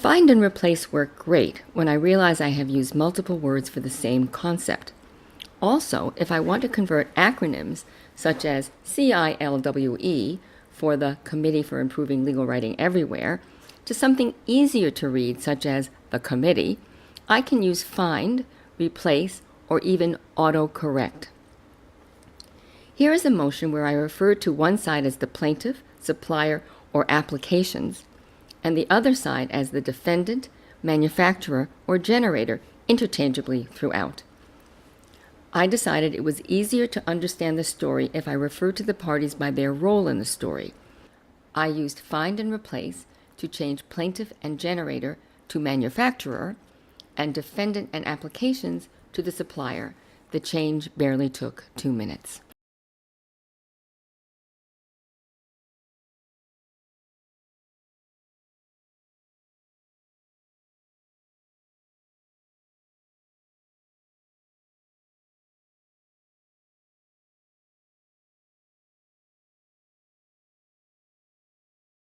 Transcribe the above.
Find and replace work great when I realize I have used multiple words for the same concept. Also, if I want to convert acronyms such as CILWE for the Committee for Improving Legal Writing Everywhere to something easier to read such as the Committee, I can use find, replace, or even autocorrect. Here is a motion where I refer to one side as the plaintiff, supplier, or applications, and the other side as the defendant, manufacturer, or generator interchangeably throughout. I decided it was easier to understand the story if I referred to the parties by their role in the story. I used find and replace to change plaintiff and generator to manufacturer and defendant and applications to the supplier. The change barely took 2 minutes.